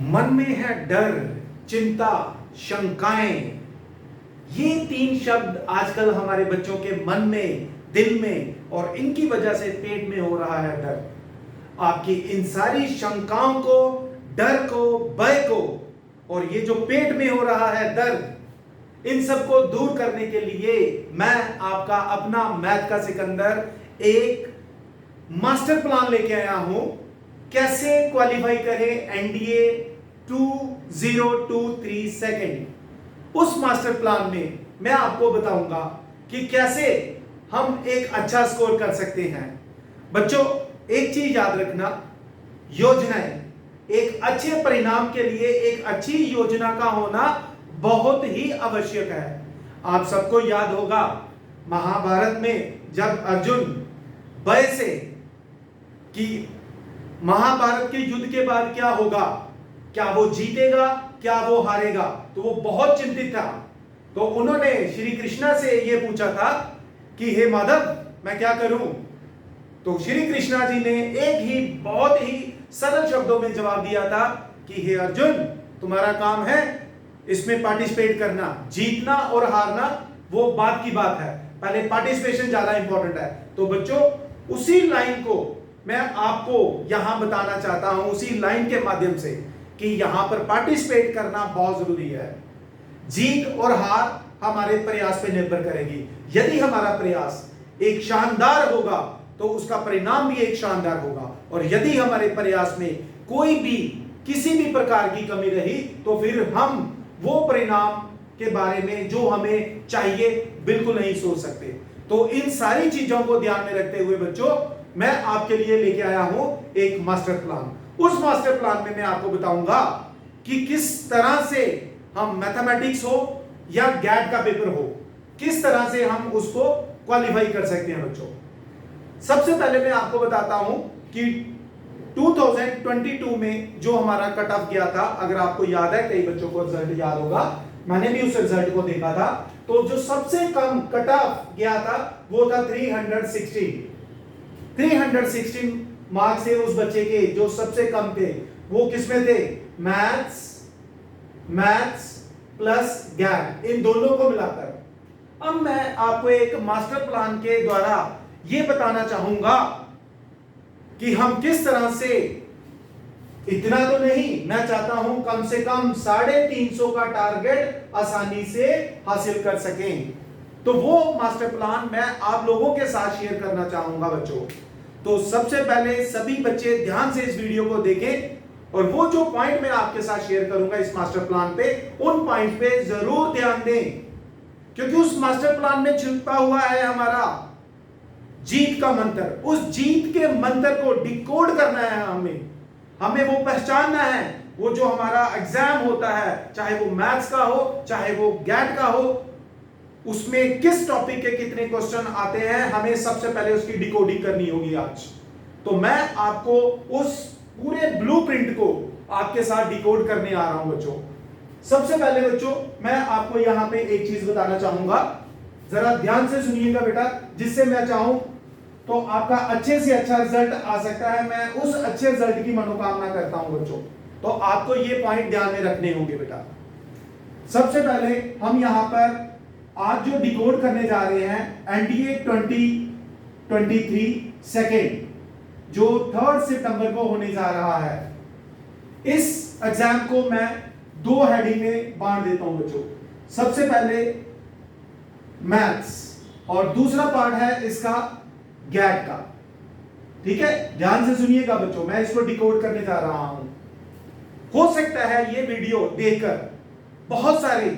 मन में है डर, चिंता, शंकाएं। ये तीन शब्द आजकल हमारे बच्चों के मन में, दिल में, और इनकी वजह से पेट में हो रहा है डर। आपकी इन सारी शंकाओं को, डर को, भय को, और ये जो पेट में हो रहा है दर्द, इन सबको दूर करने के लिए मैं आपका अपना मैथ का सिकंदर एक मास्टर प्लान लेके आया हूं। कैसे क्वालिफाई करें एनडीए 2023 सेकंड। उस मास्टर प्लान में मैं आपको बताऊंगा कि कैसे हम एक अच्छा स्कोर कर सकते हैं। बच्चों, एक चीज याद रखना, योजनाएं, एक अच्छे परिणाम के लिए एक अच्छी योजना का होना बहुत ही आवश्यक है। आप सबको याद होगा महाभारत में जब अर्जुन भय से कि महाभारत के युद्ध के बाद क्या होगा, क्या वो जीतेगा, क्या वो हारेगा, तो वो बहुत चिंतित था। तो उन्होंने श्री कृष्णा से ये पूछा था कि हे माधव, मैं क्या करूं। तो श्री कृष्णा जी ने एक ही बहुत ही सरल शब्दों में जवाब दिया था कि हे अर्जुन, तुम्हारा काम है इसमें पार्टिसिपेट करना। जीतना और हारना वो बात की बात है, पहले पार्टिसिपेशन ज्यादा इंपॉर्टेंट है। तो बच्चों, उसी लाइन को मैं आपको यहां बताना चाहता हूं, उसी लाइन के माध्यम से, कि यहां पर पार्टिसिपेट करना बहुत जरूरी है। जीत और हार हमारे प्रयास पे निर्भर करेगी। यदि हमारा प्रयास एक शानदार होगा तो उसका परिणाम भी एक शानदार होगा, और यदि हमारे प्रयास में कोई भी किसी भी प्रकार की कमी रही तो फिर हम वो परिणाम के बारे में जो हमें चाहिए बिल्कुल नहीं सोच सकते। तो इन सारी चीजों को ध्यान में रखते हुए बच्चों, मैं आपके लिए लेके आया हूं एक मास्टर प्लान। उस मास्टर प्लान में मैं आपको बताऊंगा कि किस तरह से हम मैथमेटिक्स हो या गैट का पेपर हो, किस तरह से हम उसको क्वालिफाई कर सकते हैं। बच्चों, सबसे पहले मैं आपको बताता हूं कि 2022 में जो हमारा कट ऑफ गया था, अगर आपको याद है, कई बच्चों को रिजल्ट याद होगा, मैंने भी उस रिजल्ट को देखा था, तो जो सबसे कम कट ऑफ गया था वो था 316 मार्क्स थे उस बच्चे के जो सबसे कम थे। वो किसमें थे? मैथ्स प्लस गैट, इन दोनों को मिलाकर। अब मैं आपको एक मास्टर प्लान के द्वारा ये बताना चाहूंगा कि हम किस तरह से, इतना तो नहीं, मैं चाहता हूं कम से कम 350 का टारगेट आसानी से हासिल कर सकें। तो वो मास्टर प्लान मैं आप लोगों के साथ शेयर करना चाहूंगा बच्चों। तो सबसे पहले सभी बच्चे ध्यान से इस वीडियो को देखें, और वो जो पॉइंट मैं आपके साथ शेयर करूंगा इस मास्टर प्लान पे, उन पॉइंट पे जरूर ध्यान दें, क्योंकि उस मास्टर प्लान में छिपा हुआ है हमारा जीत का मंत्र। उस जीत के मंत्र को डिकोड करना है हमें वो पहचानना है। वो जो हमारा एग्जाम होता है, चाहे वो मैथ्स का हो, चाहे वो गैट का हो, उसमें किस टॉपिक के कितने क्वेश्चन आते हैं, हमें सबसे पहले उसकी डिकोडिंग करनी होगी आज। तो मैं आपको उस पूरे ब्लूप्रिंट को आपके साथ डिकोड करने आ रहा हूं बच्चों। सबसे पहले बच्चों, मैं आपको यहां पे एक चीज बताना चाहूंगा, जरा ध्यान से सुनिएगा बेटा, जिससे मैं चाहूं तो आपका अच्छे से अच्छा रिजल्ट आ सकता है। मैं उस अच्छे रिजल्ट की मनोकामना करता हूं बच्चों। तो आपको ये पॉइंट ध्यान में रखने होंगे बेटा। सबसे पहले हम यहां पर आज जो डिकोड करने जा रहे हैं, एनडीए 2023 सेकेंड, जो 3 सितंबर को होने जा रहा है। इस एग्जाम को मैं 2 हेडिंग में बांट देता हूं बच्चों। सबसे पहले मैथ्स, और दूसरा पार्ट है इसका गैट का। ठीक है, ध्यान से सुनिएगा बच्चों, मैं इसको डिकोड करने जा रहा हूं। हो सकता है ये वीडियो देखकर बहुत सारे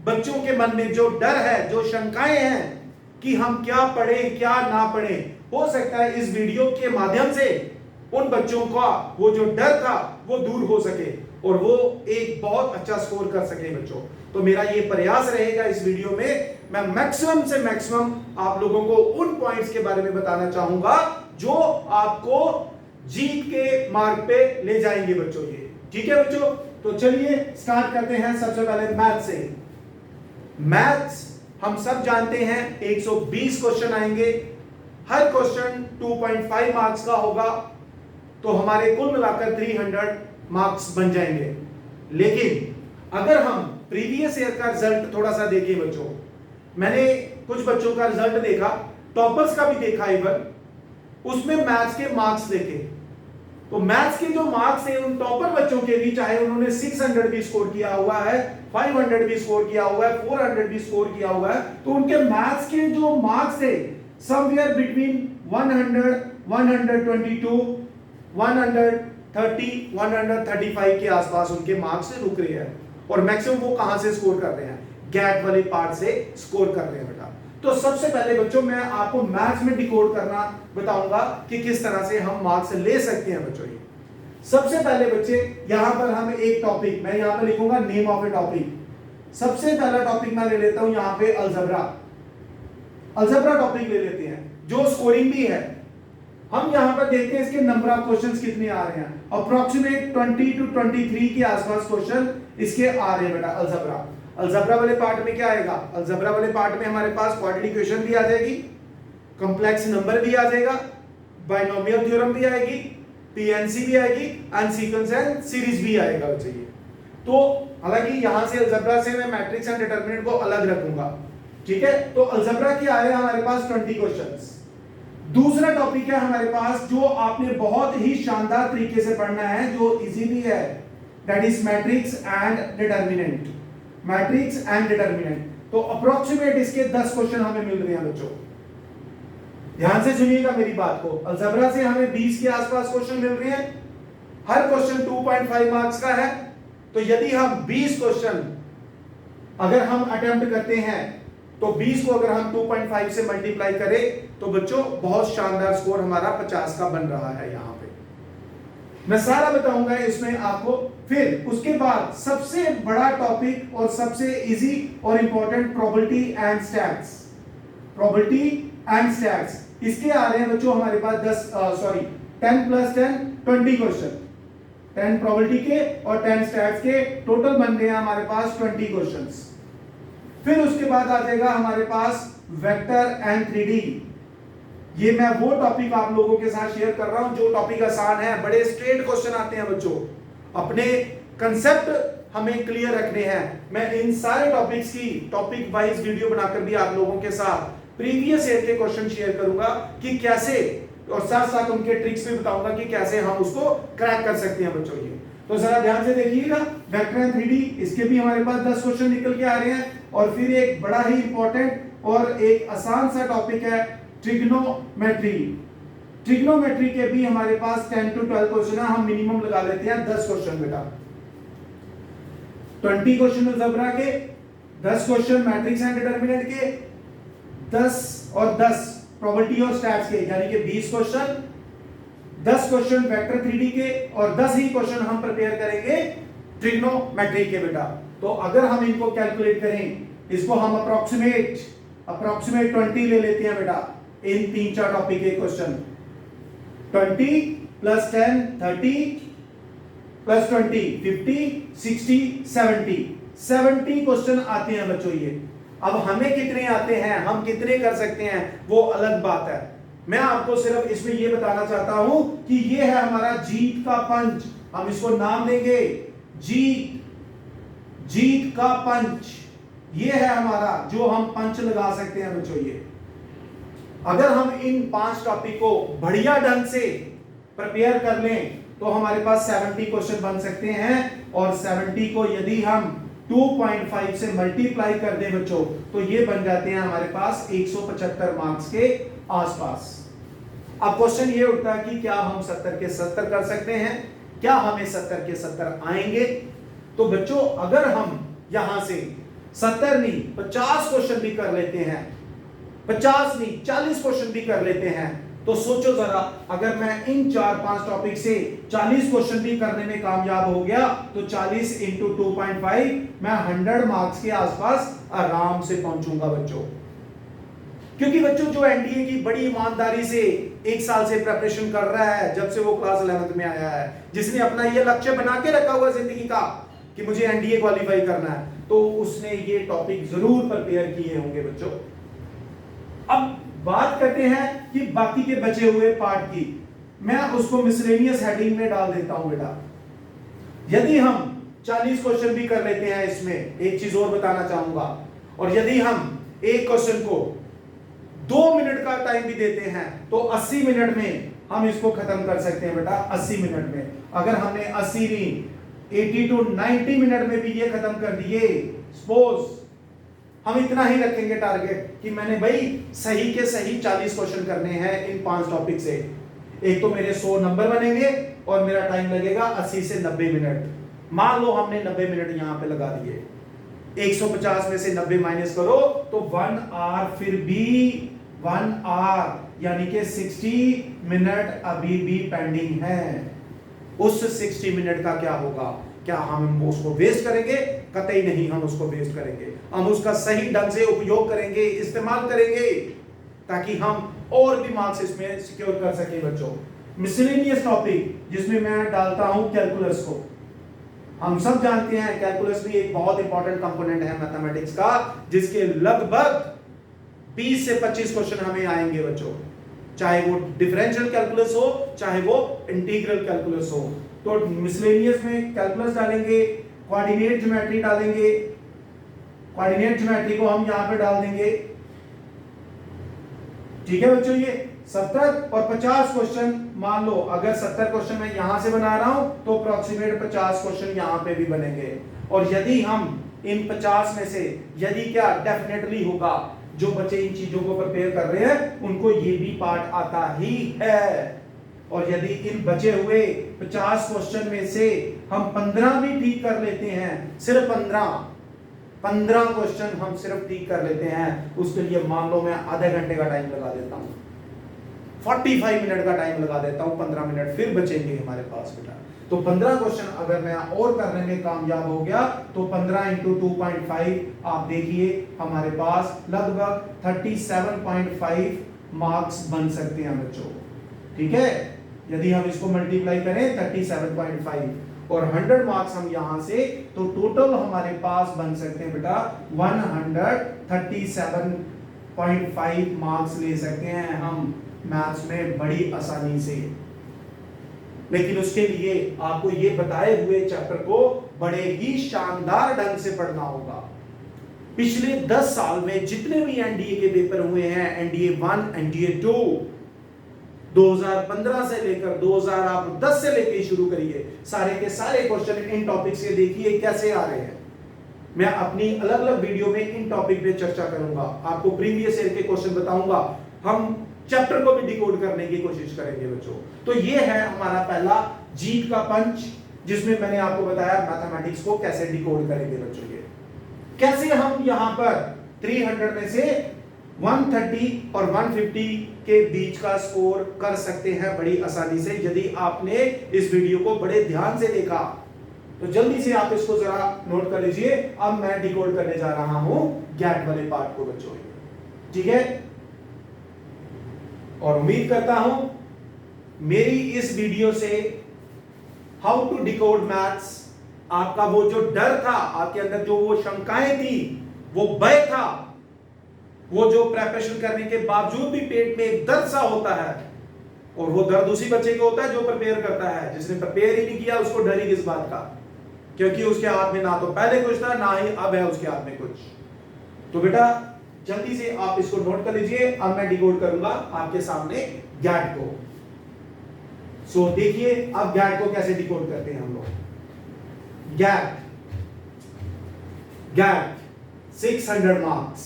बच्चों के मन में जो डर है, जो शंकाएं हैं कि हम क्या पढ़ें क्या ना पढ़ें, हो सकता है इस वीडियो के माध्यम से उन बच्चों का वो जो डर था वो दूर हो सके और वो एक बहुत अच्छा स्कोर कर सके बच्चों। तो मेरा ये प्रयास रहेगा इस वीडियो में, मैं मैक्सिमम से मैक्सिमम आप लोगों को उन पॉइंट्स के बारे में बताना चाहूंगा जो आपको जीत के मार्ग पे ले जाएंगे बच्चों। ये ठीक है बच्चों, तो चलिए स्टार्ट करते हैं। सबसे पहले मैथ से। मैथ्स हम सब जानते हैं 120 क्वेश्चन आएंगे, हर क्वेश्चन 2.5 मार्क्स का होगा, तो हमारे कुल मिलाकर मार्क्स बन जाएंगे। लेकिन अगर हम प्रीवियस ईयर का रिजल्ट थोड़ा सा देखें बच्चों, मैंने कुछ बच्चों का रिजल्ट देखा, टॉपर्स का भी देखा इवन, उसमें मैथ्स के मार्क्स देखे, तो मैथ्स के जो मार्क्स हैं उन टॉपर बच्चों के भी, चाहे उन्होंने 600 भी स्कोर किया हुआ है, 500 भी स्कोर किया हुआ है, 400 भी स्कोर किया हुआ है, तो उनके मैथ्स के जो मार्क्स थे समवेयर बिटवीन 100, 122, 130, 135 के आसपास उनके मार्क्स रुक रहे हैं। और मैक्सिमम वो कहां से स्कोर कर रहे हैं? गैट वाले पार्ट से स्कोर कर रहे हैं बेटा। तो सबसे पहले बच्चों मैं आपको मैथ्स में डिकोड करना बताऊंगा कि किस तरह से हम मार्क्स ले सकते हैं बच्चों। ये सबसे पहले बच्चे यहां पर हम एक टॉपिक, मैं यहां पर लिखूंगा नेम ऑफ ए टॉपिक। सबसे पहला टॉपिक मैं ले लेता हूं यहां पे अलजेब्रा। अलजेब्रा टॉपिक ले लेते हैं जो स्कोरिंग भी है। हम यहां पर देखते हैं इसके नंबर ऑफ क्वेश्चंस कितने आ रहे हैं। अप्रोक्सीमेट 20 to 23 के आसपास क्वेश्चन इसके आ रहे हैं बेटा अलजेब्रा। अलजेब्रा वाले पार्ट में क्या आएगा? अलजेब्रा वाले पार्ट में हमारे पास क्वाड्रेटिक इक्वेशन भी आ जाएगी, कॉम्प्लेक्स नंबर भी आ जाएगा, बाइनोमियल थ्योरम भी आएगी, पीएनसी भी आएगी, एंड सीक्वेंस एंड सीरीज भी आएगा बच्चे। तो हालांकि यहां से अलजेब्रा से मैं मैट्रिक्स एंड डिटरमिनेंट को अलग रखूंगा, ठीक है। तो अलजेब्रा के आ रहे हैं हमारे पास 20 क्वेश्चंस। दूसरा टॉपिक है हमारे पास जो आपने बहुत ही शानदार तरीके से पढ़ना है, जो इजी भी है, that is matrix and determinant. Matrix and determinant, तो अप्रोक्सीमेट इसके 10 क्वेश्चन हमें मिल रहे हैं बच्चों। ध्यान से सुनिएगा मेरी बात को। अलजेब्रा से हमें 20 के आसपास क्वेश्चन मिल रहे हैं, हर क्वेश्चन 2.5 मार्क्स का है। तो यदि हम 20 क्वेश्चन अगर हम अटेम्प्ट करते हैं, तो 20 को अगर हम 2.5 से मल्टीप्लाई करें तो बच्चों बहुत शानदार स्कोर हमारा 50 का बन रहा है। यहां पे मैं सारा बताऊंगा इसमें आपको। फिर उसके बाद सबसे बड़ा टॉपिक और सबसे इजी और important probability and stats. Probability and stats इसके आ रहे हैं बच्चों हमारे पास 10 + 10 20 क्वेश्चन। 10 प्रोबेबिलिटी के और 10 स्टैट्स के टोटल बन रहे हैं हमारे पास 20 क्वेश्चंस। फिर उसके बाद आ जाएगा हमारे पास वेक्टर एंड 3D। ये मैं वो टॉपिक आप लोगों के साथ शेयर कर रहा हूं जो टॉपिक आसान है, बड़े स्ट्रेट क्वेश्चन आते हैं बच्चों। अपने कंसेप्ट हमें क्लियर रखने हैं। मैं इन सारे टॉपिक्स की टॉपिक वाइज वीडियो बनाकर भी आप लोगों के साथ प्रीवियस ईयर के क्वेश्चन शेयर करूंगा कि कैसे, और साथ साथ उनके ट्रिक्स भी बताऊंगा कि कैसे हम उसको क्रैक कर सकते हैं बच्चों। ये तो जरा ध्यान से देखिएगा, वेक्टर एंड 3D इसके भी हमारे पास 10 क्वेश्चन निकल के आ रहे हैं। और फिर एक बड़ा ही इंपॉर्टेंट और एक आसान सा टॉपिक है ट्रिग्नोमेट्री। ट्रिग्नोमेट्री के भी हमारे पास 10 to 12 क्वेश्चन है, हम मिनिमम लगा लेते हैं 10 क्वेश्चन बेटा। 20 क्वेश्चन अलजेब्रा के, 10 क्वेश्चन मैट्रिक्स एंड डिटरमिनेंट के, 10 और 10 प्रोबेबिलिटी और स्टैट्स के, यानी कि 20 क्वेश्चन, 10 क्वेश्चन वेक्टर 3D के, और 10 ही क्वेश्चन हम प्रिपेयर करेंगे ट्रिग्नोमेट्री के बेटा। तो अगर हम इनको कैलकुलेट करें, इसको हम अप्रोक्सीमेट 20 ले लेते हैं बेटा इन 3-4 टॉपिक के क्वेश्चन। 20 + 10 30 + 20 50 60 70 क्वेश्चन आते हैं बच्चों ये। अब हमें कितने आते हैं, हम कितने कर सकते हैं, वो अलग बात है। मैं आपको सिर्फ इसमें ये बताना चाहता हूं कि ये है हमारा जीत का पंच। हम इसको नाम देंगे जीत का पंच। ये है हमारा जो हम पंच लगा सकते हैं बच्चों। ये अगर हम इन 5 टॉपिक को बढ़िया ढंग से प्रिपेयर कर लें तो हमारे पास 70 क्वेश्चन बन सकते हैं। और 70 को यदि हम 2.5 से मल्टीप्लाई कर दें बच्चों, तो ये बन जाते हैं हमारे पास 175 मार्क्स के आसपास। अब क्वेश्चन ये उठता है कि क्या हम 70 के 70 कर सकते हैं? क्या हमें 70 के 70 आएंगे? तो बच्चों अगर हम यहां से 70 नहीं 50 क्वेश्चन भी कर लेते हैं, 50 नहीं 40 क्वेश्चन भी कर लेते हैं, तो सोचो जरा, अगर मैं इन 4-5 टॉपिक से 40 क्वेश्चन भी करने में कामयाब हो गया तो 40 × 2.5 मैं 100 मार्क्स के आसपास आराम से पहुंचूंगा बच्चों। क्योंकि बच्चों जो एनडीए की बड़ी ईमानदारी से 1 साल से प्रिपरेशन कर रहा है, जब से वो क्लास 11th में आया है, जिसने अपना ये लक्ष्य बना के रखा हुआ जिंदगी का कि मुझे एनडीए क्वालिफाई करना है, तो उसने ये टॉपिक जरूर प्रिपेयर किए होंगे बच्चों। अब बात करते हैं कि बाकी के बचे हुए पार्ट की। मैं उसको मिसलेनियस हेडिंग में डाल देता हूं बेटा। यदि हम 40 क्वेश्चन भी कर लेते हैं इसमें, एक चीज और बताना चाहूंगा, और यदि हम एक क्वेश्चन को 2 मिनट का टाइम भी देते हैं तो 80 मिनट में हम इसको खत्म कर सकते हैं बेटा। 80 मिनट में अगर हमने 80 नहीं 80 to 90 मिनट में भी ये खत्म कर दिए, सपोज हम इतना ही रखेंगे टारगेट कि मैंने भाई सही के सही 40 क्वेश्चन करने हैं इन 5 टॉपिक से, एक तो मेरे 100 नंबर बनेंगे और मेरा टाइम लगेगा 80 से 90 मिनट। मान लो हमने 90 मिनट यहां पे लगा दिए, 150 में से 90 माइनस करो तो 1 आवर, फिर भी 1 आवर यानी कि 60 मिनट अभी भी पेंडिंग है। उस 60 मिनट का क्या होगा? क्या हम उसको वेस्ट करेंगे? कतई नहीं हम उसको वेस्ट करेंगे, हम उसका सही ढंग से उपयोग करेंगे, इस्तेमाल करेंगे, ताकि हम और भी मार्क्स इसमें सिक्योर कर सके बच्चों। मिसलेनियस टॉपिक जिसमें मैं डालता हूं कैलकुलस को, हम सब जानते हैं कैलकुलस भी एक बहुत इंपॉर्टेंट कंपोनेंट है मैथमेटिक्स का, जिसके लगभग 20 से 25 क्वेश्चन हमें आएंगे बच्चों, चाहे वो डिफरेंशियल कैलकुलस हो चाहे वो इंटीग्रल कैलकुलस हो। तो मिसलेनियस में कैलकुलस डालेंगे, कोऑर्डिनेट ज्योमेट्री डालेंगे, कोऑर्डिनेट ज्योमेट्री को हम यहां पे डाल देंगे, ठीक है बच्चों। ये 70 और 50 क्वेश्चन, मान लो अगर 70 क्वेश्चन मैं यहां से बना रहा हूं तो अप्रोक्सीमेट 50 क्वेश्चन यहां पे भी बनेंगे। और यदि हम इन 50 में से यदि क्या डेफिनेटली होगा, जो बच्चे इन चीजों को प्रिपेयर कर रहे हैं उनको ये भी पार्ट आता ही है। और यदि इन बचे हुए 50 क्वेश्चन में से हम 15 भी ठीक कर लेते हैं, सिर्फ 15 क्वेश्चन हम सिर्फ ठीक कर लेते हैं, उसके लिए मान लो मैं आधे घंटे का टाइम लगा देता हूं, 45 मिनट का टाइम लगा देता हूं, 15 मिनट फिर बचेंगे हमारे पास बेटा। तो 15 क्वेश्चन अगर मैं और करने में कामयाब हो गया तो 15 इंटू 2.5 आप देखिए हमारे पास लगभग 37.5 मार्क्स बन सकते हैं बच्चों, ठीक है। यदि हम इसको मल्टीप्लाई करें 37.5 और 100 मार्क्स हम यहां से, तो टोटल हमारे पास बन सकते हैं बेटा 137.5 मार्क्स ले सकते हैं हम मैथ्स में बड़ी आसानी से। लेकिन उसके लिए आपको ये बताए हुए चैप्टर को बड़े ही शानदार ढंग से पढ़ना होगा। पिछले 10 साल में जितने भी एनडीए के पेपर हुए हैं, एनडीए 1, एनडीए 2, 2015 से लेकर 2010 से लेकर शुरू करिए, सारे के सारे क्वेश्चन इन टॉपिक से देखिए कैसे आ रहे हैं। मैं अपनी अलग अलग वीडियो में इन टॉपिक पे चर्चा करूंगा, आपको प्रीवियस ईयर के क्वेश्चन बताऊंगा, हम चैप्टर को भी डिकोड करने की कोशिश करेंगे बच्चों। तो ये है हमारा पहला जीत का पंच, जिसमें मैंने आपको बताया मैथमेटिक्स को कैसे डिकोड करेंगे बच्चों। ये कैसे हम यहां पर 300 में से 130 और 150 के बीच का स्कोर कर सकते हैं बड़ी आसानी से, यदि आपने इस वीडियो को बड़े ध्यान से देखा। तो जल्दी से आप इसको जरा नोट कर लीजिए। अब मैं डिकोड करने जा रहा हूं गैट वाले पार्ट को बच्चों, ठीक है। और उम्मीद करता हूं मेरी इस वीडियो से हाउ टू डिकोड मैथ्स, आपका वो जो डर था, आपके अंदर जो वो शंकाएं थी, वो भय था, वो जो प्रिपरेशन करने के बावजूद भी पेट में एक दर्द सा होता है, और वो दर्द उसी बच्चे को होता है जो प्रिपेयर करता है। जिसने प्रिपेयर ही नहीं किया उसको डर ही किस बात का, क्योंकि उसके हाथ में ना तो पहले कुछ था ना ही अब है उसके हाथ में कुछ। तो बेटा जल्दी से आप इसको नोट कर लीजिए। अब मैं डिकोड करूंगा आपके सामने गैट को। सो देखिए अब गैट को कैसे डिकोड करते हैं हम लोग। गैट 600 मार्क्स,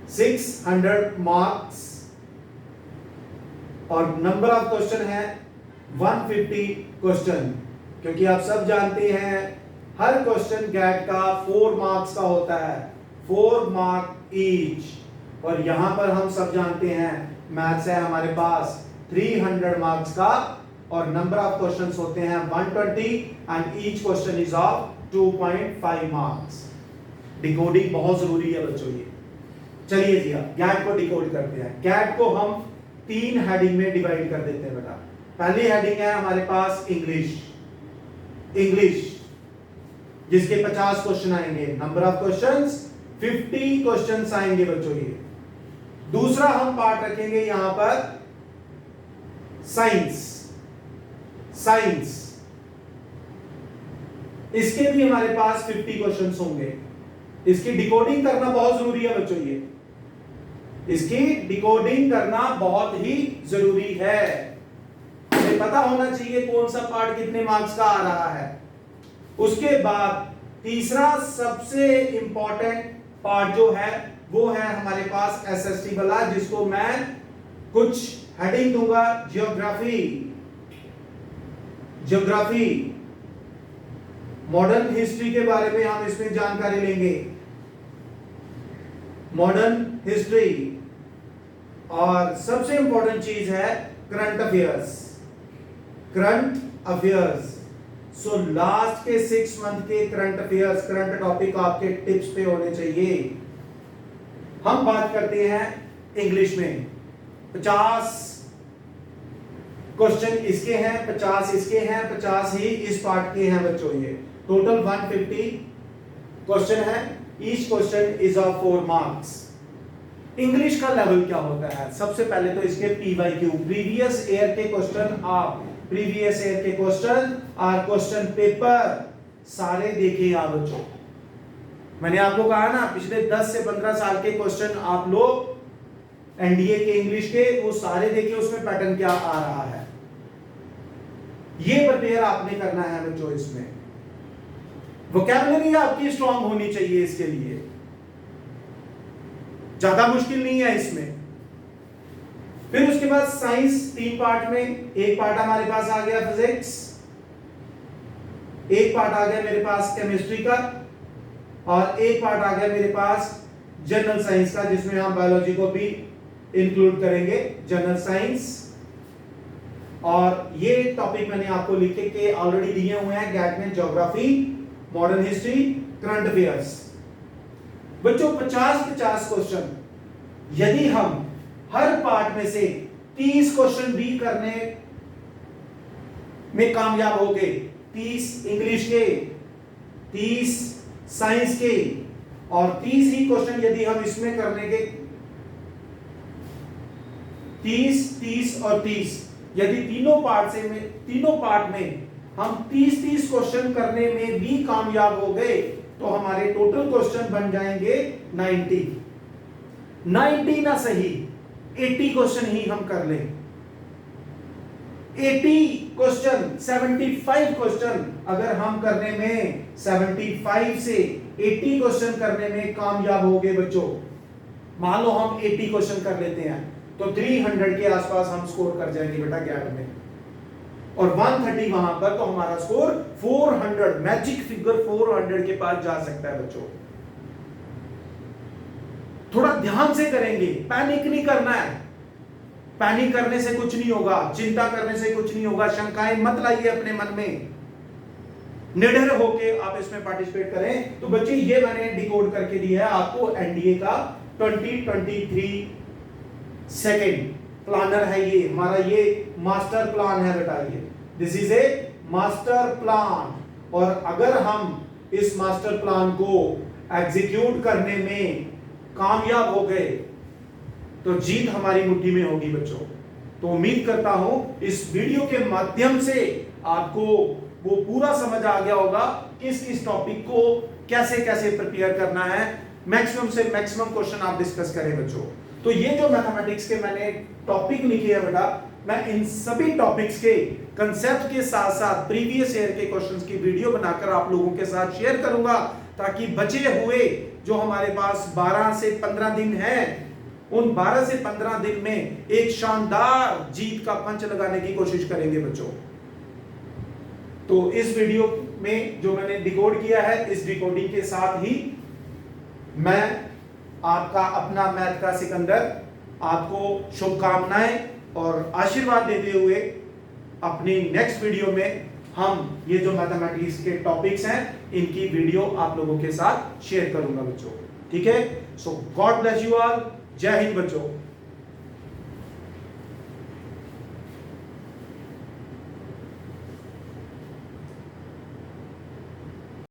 600 मार्क्स, और नंबर ऑफ क्वेश्चन है 150 क्वेश्चन, क्योंकि आप सब जानते हैं हर क्वेश्चन गैट का 4 मार्क्स का होता है, 4 मार्क ईच। और यहां पर हम सब जानते हैं मैथ्स है हमारे पास 300 मार्क्स का, और नंबर ऑफ क्वेश्चंस होते हैं 120 and each question is of 2.5 marks. Decoding बहुत जरूरी है बच्चों ये। चलिए जी अब गैट को डिकोड करते हैं। गैट को हम 3 हेडिंग में डिवाइड कर देते हैं बेटा। पहली हेडिंग है हमारे पास इंग्लिश, जिसके 50 क्वेश्चन आएंगे, नंबर ऑफ क्वेश्चंस 50 क्वेश्चंस आएंगे बच्चों ये। दूसरा हम पार्ट रखेंगे यहां पर साइंस, इसके भी हमारे पास 50 क्वेश्चंस होंगे। इसकी डिकोडिंग करना बहुत जरूरी है बच्चों, ये इसकी डिकोडिंग करना बहुत ही जरूरी है। हमें पता होना चाहिए कौन सा पार्ट कितने मार्क्स का आ रहा है। उसके बाद तीसरा सबसे इंपॉर्टेंट पार्ट जो है वो है हमारे पास एसएसटी वाला, जिसको मैं कुछ हेडिंग दूंगा। ज्योग्राफी, मॉडर्न हिस्ट्री के बारे में हम इसमें जानकारी लेंगे। मॉडर्न हिस्ट्री, और सबसे इंपॉर्टेंट चीज है करंट अफेयर्स। सो लास्ट के 6 मंथ के करंट अफेयर्स, करंट टॉपिक आपके टिप्स पे होने चाहिए। हम बात करते हैं इंग्लिश में। 50 क्वेश्चन इसके हैं, 50 इसके हैं, 50 ही इस पार्ट के हैं बच्चों। ये टोटल 150 क्वेश्चन है। Each question is of 4 marks. English का लेवल क्या होता है? सबसे पहले तो इसके पीवाईक्यू, प्रीवियस ईयर के क्वेश्चन और क्वेश्चन पेपर सारे देखे आप बच्चों। मैंने आपको कहा ना, पिछले 10 से 15 साल के क्वेश्चन आप लोग एनडीए के इंग्लिश के वो सारे देखे, उसमें पैटर्न क्या आ रहा है ये प्रिपेयर आपने करना है बच्चों। इसमें वोकैबुलरी आपकी स्ट्रांग होनी चाहिए, इसके लिए ज्यादा मुश्किल नहीं है इसमें। फिर उसके बाद साइंस 3 पार्ट में, एक पार्ट हमारे पास आ गया फिजिक्स, एक पार्ट आ गया मेरे पास केमिस्ट्री का, और एक पार्ट आ गया मेरे पास जनरल साइंस का, जिसमें हम बायोलॉजी को भी इंक्लूड करेंगे, जनरल साइंस। और ये टॉपिक मैंने आपको लिख के ऑलरेडी दिए हुए हैं गैट में, geography, modern history, current affairs. बच्चों 50-50 क्वेश्चन, यदि हम हर पार्ट में से 30 क्वेश्चन भी करने में कामयाब हो गए, 30 इंग्लिश के, 30 साइंस के, और 30 ही क्वेश्चन यदि हम इसमें करने के 30 और 30, यदि तीनों पार्ट में हम 30 क्वेश्चन करने में भी कामयाब हो गए, तो हमारे टोटल क्वेश्चन बन जाएंगे 90 ना सही 80 क्वेश्चन ही हम कर लें। 80 क्वेश्चन, 75 क्वेश्चन अगर हम करने में 75 से 80 क्वेश्चन करने में कामयाब हो गए बच्चों, मान लो हम 80 क्वेश्चन कर लेते हैं, तो 300 के आसपास हम स्कोर कर जाएंगे बेटा गैट में, और 130 वहां पर, तो हमारा स्कोर 400, मैजिक फिगर 400 के पास जा सकता है बच्चों। थोड़ा ध्यान से करेंगे, पैनिक नहीं करना है। पैनिक करने से कुछ नहीं होगा, चिंता करने से कुछ नहीं होगा, शंकाएं मत लाइए अपने मन में। निडर होके आप इसमें पार्टिसिपेट करें। तो बच्चे ये मैंने डिकोड करके दिया है आपको एनडीए का 2023 सेकेंड प्लानर है। ये हमारा ये मास्टर प्लान है बेटा, ये this is a master plan. और अगर हम इस मास्टर प्लान को एग्जीक्यूट करने में कामयाब हो गए, तो जीत हमारी मुट्ठी में होगी बच्चों। तो उम्मीद करता हूं इस वीडियो के माध्यम से आपको वो पूरा समझ आ गया होगा किस टॉपिक को कैसे कैसे प्रिपेयर करना है। मैक्सिमम से मैक्सिमम क्वेश्चन आप डिस्कस करें बच्चों। तो ये जो मैथमेटिक्स के मैंने टॉपिक लिखे हैं बेटा, मैं इन सभी टॉपिक्स के कंसेप्ट के साथ साथ प्रीवियस ईयर के क्वेश्चंस की वीडियो बनाकर आप लोगों के साथ शेयर करूंगा, ताकि बचे हुए जो हमारे पास 12 से 15 दिन हैं, उन 12 से 15 दिन में एक शानदार जीत का पंच लगाने की कोशिश करेंगे बच्चों। तो इस वीडियो में जो मैंने डिकोड किया है, इस डिकोडिंग के साथ ही मैं आपका अपना मैथ का सिकंदर आपको शुभकामनाएं और आशीर्वाद देते हुए अपनी नेक्स्ट वीडियो में हम ये जो मैथमेटिक्स के टॉपिक्स हैं इनकी वीडियो आप लोगों के साथ शेयर करूंगा बच्चों। ठीक है, सो गॉड ब्लेस यू ऑल। जय हिंद बच्चों।